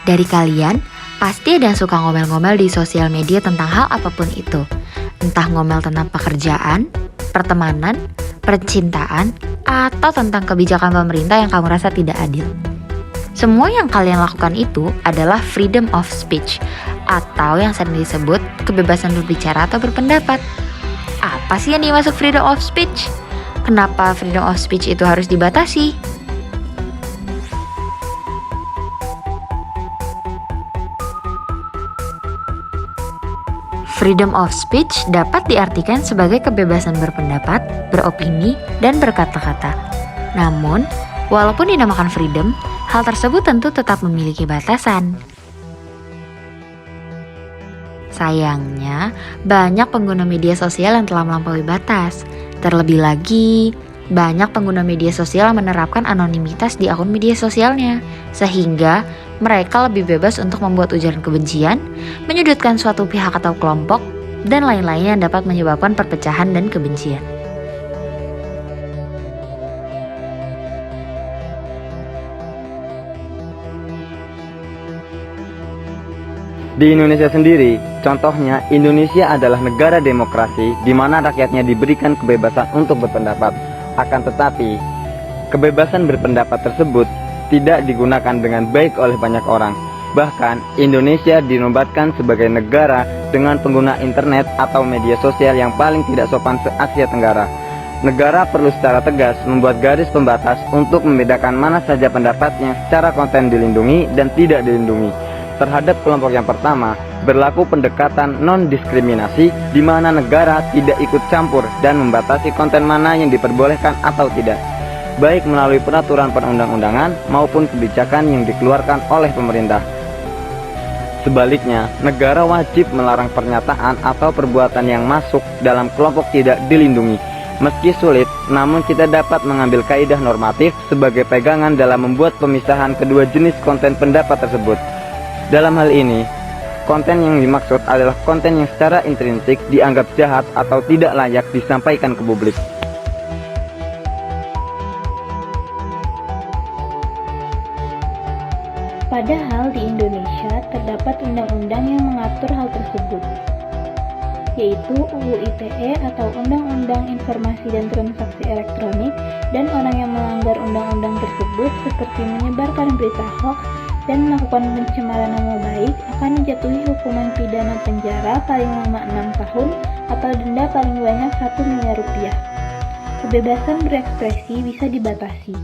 Dari kalian, pasti ada yang suka ngomel-ngomel di sosial media tentang hal apapun itu. Entah ngomel tentang pekerjaan, pertemanan, percintaan, atau tentang kebijakan pemerintah yang kamu rasa tidak adil. Semua yang kalian lakukan itu adalah freedom of speech, atau yang sering disebut kebebasan berbicara atau berpendapat. Apa sih yang dimaksud freedom of speech? Kenapa freedom of speech itu harus dibatasi? Freedom of speech dapat diartikan sebagai kebebasan berpendapat, beropini, dan berkata-kata. Namun, walaupun dinamakan freedom, hal tersebut tentu tetap memiliki batasan. Sayangnya, banyak pengguna media sosial yang telah melampaui batas. Terlebih lagi, banyak pengguna media sosial yang menerapkan anonimitas di akun media sosialnya, sehingga mereka lebih bebas untuk membuat ujaran kebencian, menyudutkan suatu pihak atau kelompok, dan lain-lain yang dapat menyebabkan perpecahan dan kebencian. Di Indonesia sendiri, contohnya Indonesia adalah negara demokrasi di mana rakyatnya diberikan kebebasan untuk berpendapat. Akan tetapi, kebebasan berpendapat tersebut tidak digunakan dengan baik oleh banyak orang. Bahkan, Indonesia dinobatkan sebagai negara dengan pengguna internet atau media sosial yang paling tidak sopan se-Asia Tenggara. Negara perlu secara tegas membuat garis pembatas untuk membedakan mana saja pendapatnya secara konten dilindungi dan tidak dilindungi. Terhadap kelompok yang pertama, berlaku pendekatan non-diskriminasi di mana negara tidak ikut campur dan membatasi konten mana yang diperbolehkan atau tidak, baik melalui peraturan perundang-undangan maupun kebijakan yang dikeluarkan oleh pemerintah. Sebaliknya, negara wajib melarang pernyataan atau perbuatan yang masuk dalam kelompok tidak dilindungi. Meski sulit, namun kita dapat mengambil kaidah normatif sebagai pegangan dalam membuat pemisahan kedua jenis konten pendapat tersebut. Dalam hal ini, konten yang dimaksud adalah konten yang secara intrinsik dianggap jahat atau tidak layak disampaikan ke publik. Padahal di Indonesia terdapat undang-undang yang mengatur hal tersebut, yaitu UU ITE atau Undang-Undang Informasi dan Transaksi Elektronik, dan orang yang melanggar undang-undang tersebut seperti menyebarkan berita hoax dan melakukan pencemaran nama baik akan dijatuhi hukuman pidana penjara paling lama 6 tahun atau denda paling banyak 1 miliar rupiah. Kebebasan berekspresi bisa dibatasi.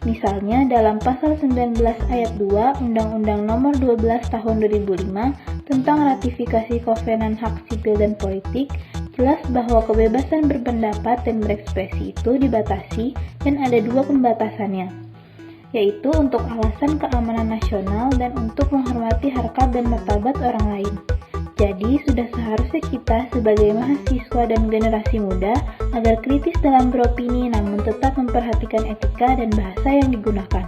Misalnya dalam pasal 19 ayat 2 Undang-Undang Nomor 12 Tahun 2005 tentang ratifikasi Kovenan Hak Sipil dan Politik, jelas bahwa kebebasan berpendapat dan berekspresi itu dibatasi dan ada 2 pembatasannya, yaitu untuk alasan keamanan nasional dan untuk menghormati harkat dan martabat orang lain. Jadi, sudah seharusnya kita sebagai mahasiswa dan generasi muda agar kritis dalam beropini namun tetap memperhatikan etika dan bahasa yang digunakan.